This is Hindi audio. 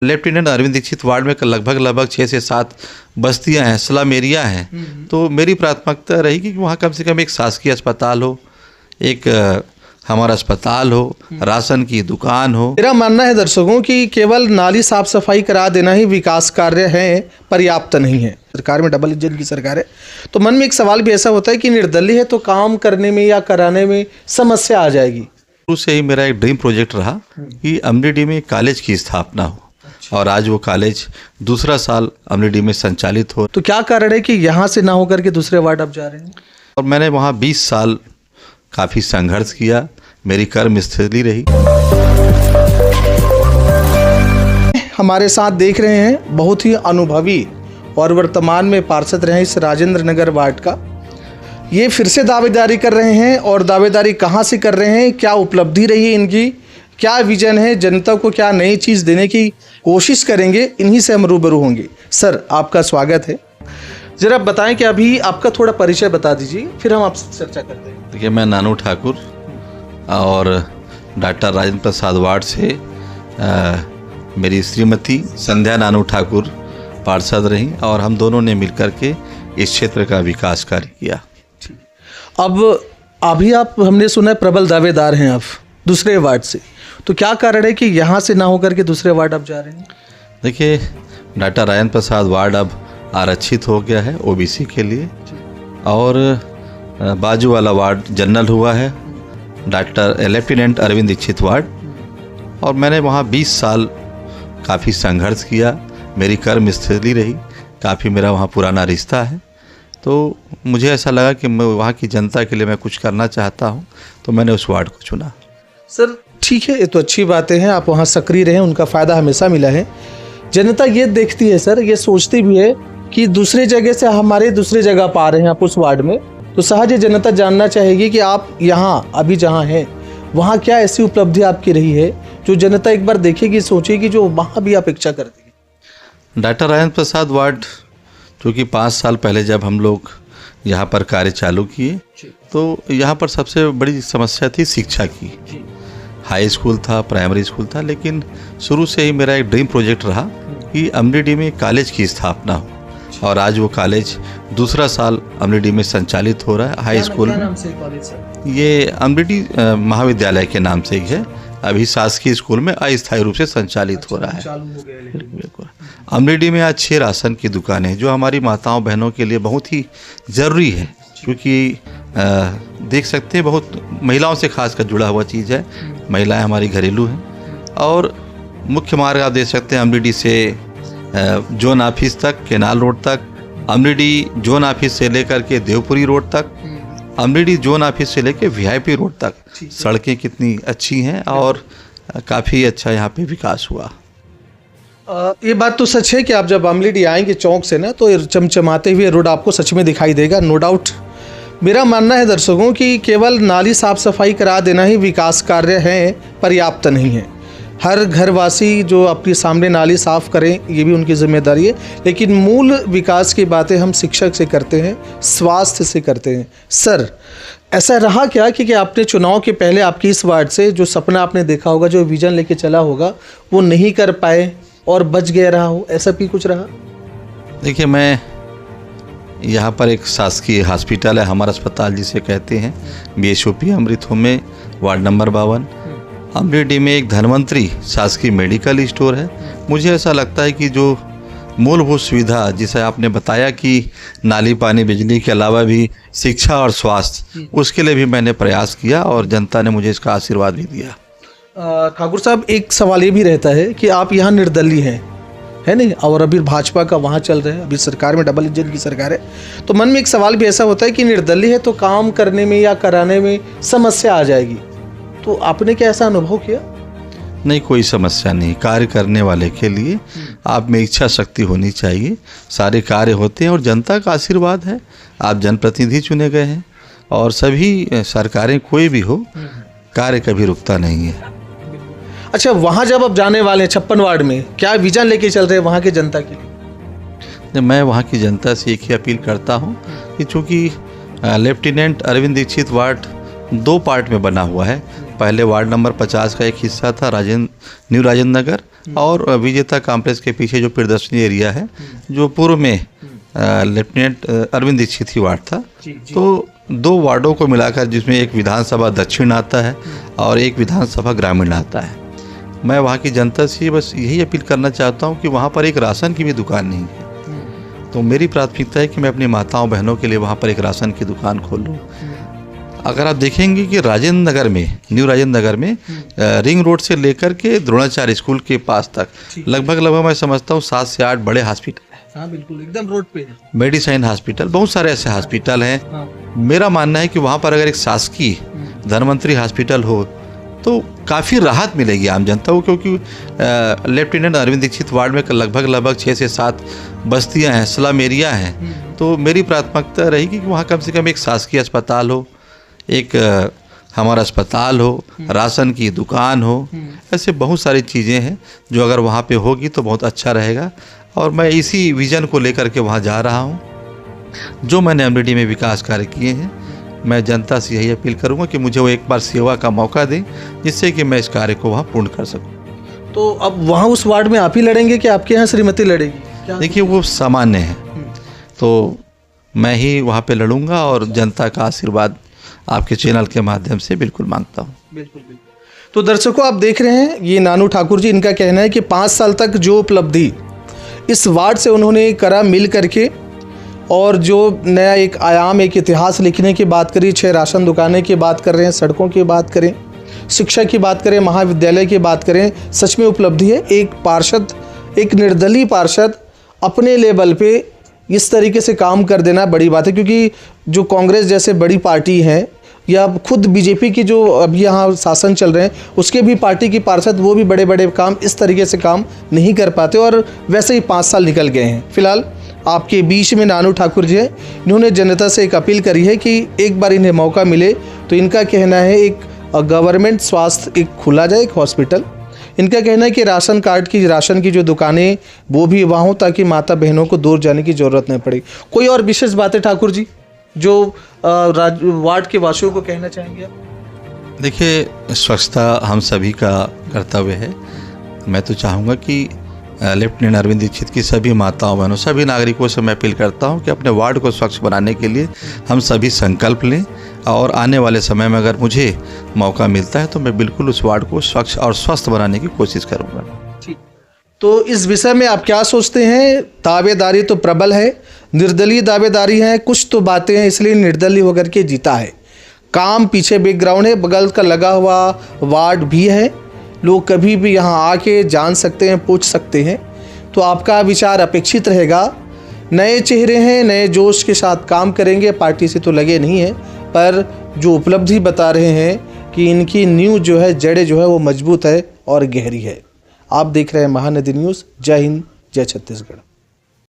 लेफ्टिनेंट अरविंद दीक्षित वार्ड में लगभग 6 से 7 बस्तियां हैं, स्लम एरिया हैं। तो मेरी प्राथमिकता रहेगी कि वहाँ कम से कम एक शासकीय अस्पताल हो, एक हमारा अस्पताल हो, राशन की दुकान हो। मेरा मानना है दर्शकों कि केवल नाली साफ सफाई करा देना ही विकास कार्य है, पर्याप्त नहीं है। सरकार में डबल इंजन की सरकार है, तो मन में एक सवाल भी ऐसा होता है कि निर्दलीय है तो काम करने में या कराने में समस्या आ जाएगी। शुरू से ही मेरा एक ड्रीम प्रोजेक्ट रहा कि अमलीडीह में कॉलेज की स्थापना हो, और आज वो कॉलेज दूसरा साल अमलीडीह में संचालित हो। तो क्या कारण है कि यहाँ से ना होकर के दूसरे वार्ड आप जा रहे हैं? और मैंने वहाँ 20 साल काफ़ी संघर्ष किया, मेरी कर्मस्थली रही। हमारे साथ देख रहे हैं बहुत ही अनुभवी और वर्तमान में पार्षद रहे इस राजेंद्र नगर वार्ड का। ये फिर से दावेदारी कर रहे हैं, और दावेदारी कहाँ से कर रहे हैं, क्या उपलब्धि रही है इनकी, क्या विजन है, जनता को क्या नई चीज़ देने की कोशिश करेंगे, इन्हीं से हम रूबरू होंगे। सर, आपका स्वागत है। जरा बताएं कि अभी आपका थोड़ा परिचय बता दीजिए, फिर हम आपसे चर्चा करते हैं। देखिए, मैं नानू ठाकुर और डॉक्टर राजेंद्र प्रसाद वार्ड से मेरी श्रीमती संध्या नानू ठाकुर पार्षद रहीं, और हम दोनों ने मिलकर के इस क्षेत्र का विकास कार्य किया। अब अभी आप, हमने सुना है प्रबल दावेदार हैं आप दूसरे वार्ड से, तो क्या कारण है कि यहाँ से ना होकर के दूसरे वार्ड आप जा रहे हैं? देखिए, डॉक्टर राजेंद्र प्रसाद वार्ड अब आरक्षित हो गया है ओबीसी के लिए, और बाजू वाला वार्ड जनरल हुआ है, doctor lieutenant Arvind Dikshit ward. और मैंने वहाँ 20 साल काफ़ी संघर्ष किया, मेरी कर्मस्थली रही, काफ़ी मेरा वहाँ पुराना रिश्ता है। तो मुझे ऐसा लगा कि मैं वहाँ की जनता के लिए मैं कुछ करना चाहता हूँ, तो मैंने उस वार्ड को चुना। सर ठीक है, ये तो अच्छी बातें हैं, आप वहाँ सक्रिय रहें, उनका फ़ायदा हमेशा मिला है। जनता ये देखती है सर, ये सोचती भी है कि दूसरी जगह से हमारे दूसरी जगह पा रहे हैं आप उस वार्ड में, तो सहज जनता जानना चाहेगी कि आप यहाँ अभी जहाँ हैं वहाँ क्या ऐसी उपलब्धि आपकी रही है जो जनता एक बार देखेगी, सोचेगी, जो वहाँ भी आप इच्छा करती है। डॉक्टर राजेंद्र प्रसाद वार्ड, चूँकि 5 साल पहले जब हम लोग यहाँ पर कार्य चालू किए, तो यहाँ पर सबसे बड़ी समस्या थी शिक्षा की। हाई स्कूल था, प्राइमरी स्कूल था, लेकिन शुरू से ही मेरा एक ड्रीम प्रोजेक्ट रहा कि अमलीडीह में कॉलेज की स्थापना हो, और आज वो कॉलेज दूसरा साल अमलीडीह में संचालित हो रहा है। हाई स्कूल में ये अमलीडीह महाविद्यालय के नाम से ही है, अभी शासकीय स्कूल में अस्थायी रूप से संचालित हो रहा है। अमलीडीह में आज 6 राशन की दुकानें हैं, जो हमारी माताओं बहनों के लिए बहुत ही ज़रूरी है, क्योंकि देख सकते हैं बहुत महिलाओं से खासकर जुड़ा हुआ चीज़ है। महिलाएं हमारी घरेलू हैं, और मुख्य मार्ग आप देख सकते हैं अमलीडीह से जोन ऑफिस तक, केनाल रोड तक, अमलीडीह जोन ऑफिस से लेकर के देवपुरी रोड तक, अमलीडीह जोन ऑफिस से लेकर वीआईपी रोड तक सड़कें कितनी अच्छी हैं, और काफ़ी अच्छा यहाँ पे विकास हुआ। ये बात तो सच है कि आप जब अमलीडीह आएंगे चौक से ना, तो चमचमाते हुए रोड आपको सच में दिखाई देगा, नो डाउट। मेरा मानना है दर्शकों कि केवल नाली साफ सफाई करा देना ही विकास कार्य है, पर्याप्त नहीं है। हर घरवासी जो अपने सामने नाली साफ़ करें, ये भी उनकी जिम्मेदारी है, लेकिन मूल विकास की बातें हम शिक्षक से करते हैं, स्वास्थ्य से करते हैं। सर, ऐसा रहा क्या कि आपने चुनाव के पहले आपकी इस वार्ड से जो सपना आपने देखा होगा, जो विजन लेके चला होगा, वो नहीं कर पाए और बच गया रहा हो, ऐसा भी कुछ रहा? देखिए, मैं यहाँ पर एक शासकीय हॉस्पिटल है, हमारा अस्पताल जिसे कहते हैं, BSOP अमृत होम में, वार्ड नंबर 52। अमलीडीह में एक धन्वंतरी शासकीय मेडिकल स्टोर है। मुझे ऐसा लगता है कि जो मूलभूत सुविधा, जिसे आपने बताया कि नाली, पानी, बिजली के अलावा भी शिक्षा और स्वास्थ्य, उसके लिए भी मैंने प्रयास किया, और जनता ने मुझे इसका आशीर्वाद भी दिया। ठाकुर साहब, एक सवाल ये भी रहता है कि आप यहाँ निर्दलीय हैं, है नहीं, और अभी भाजपा का वहाँ चल रहा है, अभी सरकार में डबल इंजन की सरकार है, तो मन में एक सवाल भी ऐसा होता है कि निर्दलीय है तो काम करने में या कराने में समस्या आ जाएगी, तो आपने क्या ऐसा अनुभव किया? नहीं, कोई समस्या नहीं। कार्य करने वाले के लिए आप में इच्छा शक्ति होनी चाहिए, सारे कार्य होते हैं, और जनता का आशीर्वाद है। आप जनप्रतिनिधि चुने गए हैं, और सभी सरकारें कोई भी हो, कार्य कभी रुकता नहीं है। अच्छा, वहाँ जब आप जाने वाले हैं 56 वार्ड में, क्या विजन लेके चल रहे हैं वहाँ के जनता के लिए? मैं वहाँ की जनता से एक ही अपील करता हूँ कि चूँकि lieutenant Arvind Dikshit ward 2 part में बना हुआ है, पहले वार्ड नंबर 50 का एक हिस्सा था न्यू राजेंद्र नगर, और विजेता कॉम्प्लेक्स के पीछे जो प्रियदर्शनी एरिया है, जो पूर्व में लेफ्टिनेंट अरविंद दीक्षित ही वार्ड था। तो 2 वार्डों को मिलाकर, जिसमें एक विधानसभा दक्षिण आता है और एक विधानसभा ग्रामीण आता है, मैं वहाँ की जनता से बस यही अपील करना चाहता हूँ कि वहाँ पर एक राशन की भी दुकान नहीं है। तो मेरी प्राथमिकता है कि मैं अपनी माताओं बहनों के लिए वहाँ पर एक राशन की दुकान खोलूँ। अगर आप देखेंगे कि राजेंद्र नगर में, न्यू राजेंद्र नगर में रिंग रोड से लेकर के द्रोणाचार्य स्कूल के पास तक लगभग मैं समझता हूँ 7 से 8 बड़े हॉस्पिटल हैं। हाँ बिल्कुल, एकदम रोड पे है। मेडिसाइन हॉस्पिटल, बहुत सारे ऐसे हॉस्पिटल हैं। मेरा मानना है कि वहाँ पर अगर एक शासकीय धन्वंतरी हॉस्पिटल हो तो काफ़ी राहत मिलेगी आम जनता को, क्योंकि लेफ्टिनेंट अरविंद दीक्षित वार्ड में लगभग 6 से 7 बस्तियां हैं, स्लम एरिया हैं। तो मेरी प्राथमिकता रहेगी कि वहाँ कम से कम एक शासकीय अस्पताल हो, एक हमारा अस्पताल हो, राशन की दुकान हो, ऐसे बहुत सारी चीज़ें हैं जो अगर वहाँ पे होगी तो बहुत अच्छा रहेगा। और मैं इसी विज़न को लेकर के वहाँ जा रहा हूँ। जो मैंने अमरेली में विकास कार्य किए हैं, मैं जनता से यही अपील करूंगा कि मुझे वो एक बार सेवा का मौका दें, जिससे कि मैं इस कार्य को वहाँ पूर्ण कर सकूं। तो अब वहाँ उस वार्ड में आप ही लड़ेंगे कि आपके यहाँ श्रीमती लड़ेगी? देखिए, वो सामान्य है, तो मैं ही वहाँ पे लड़ूंगा और जनता का आशीर्वाद आपके चैनल के माध्यम से बिल्कुल मांगता हूँ। बिल्कुल बिल्कुल। तो दर्शकों, आप देख रहे हैं ये नानू ठाकुर जी, इनका कहना है कि 5 साल तक जो उपलब्धि इस वार्ड से उन्होंने करा मिल करके, और जो नया एक आयाम, एक इतिहास लिखने की बात करी, 6 राशन दुकानें की बात कर रहे हैं, सड़कों की बात करें, शिक्षा की बात करें, महाविद्यालय की बात करें, सच में उपलब्धि है। एक पार्षद, एक निर्दलीय पार्षद अपने लेवल पे इस तरीके से काम कर देना बड़ी बात है, क्योंकि जो कांग्रेस जैसे बड़ी पार्टी हैं, या खुद बीजेपी की जो अभी यहाँ शासन चल रहे हैं, उसके भी पार्टी की पार्षद, वो भी बड़े बड़े काम इस तरीके से काम नहीं कर पाते, और वैसे ही 5 साल निकल गए हैं। फिलहाल आपके बीच में नानू ठाकुर जी हैं, इन्होंने जनता से एक अपील करी है कि एक बार इन्हें मौका मिले तो इनका कहना है एक गवर्नमेंट स्वास्थ्य एक खुला जाए, एक हॉस्पिटल। इनका कहना है कि राशन कार्ड की, राशन की जो दुकानें वो भी वहाँ हो, ताकि माता बहनों को दूर जाने की ज़रूरत नहीं पड़े। कोई और विशेष बातें ठाकुर जी जो वार्ड के वासियों को कहना चाहेंगे आप? देखिए, स्वच्छता हम सभी का कर्तव्य है। मैं तो चाहूँगा कि लेफ्टिनेंट अरविंद दीक्षित की सभी माताओं बहनों, सभी नागरिकों से मैं अपील करता हूं कि अपने वार्ड को स्वच्छ बनाने के लिए हम सभी संकल्प लें, और आने वाले समय में अगर मुझे मौका मिलता है तो मैं बिल्कुल उस वार्ड को स्वच्छ और स्वस्थ बनाने की कोशिश करूंगा। ठीक। तो इस विषय में आप क्या सोचते हैं? दावेदारी तो प्रबल है, निर्दलीय दावेदारी है, कुछ तो बातें हैं, इसलिए निर्दलीय होकर के जीता है। काम पीछे बैकग्राउंड है, बगल का लगा हुआ वार्ड भी है, लोग कभी भी यहाँ आके जान सकते हैं, पूछ सकते हैं। तो आपका विचार अपेक्षित रहेगा। नए चेहरे हैं, नए जोश के साथ काम करेंगे, पार्टी से तो लगे नहीं हैं, पर जो उपलब्धि बता रहे हैं कि इनकी नींव जो है, जड़ें जो है वो मजबूत है और गहरी है। आप देख रहे हैं महानदी न्यूज़। जय हिंद, जय छत्तीसगढ़।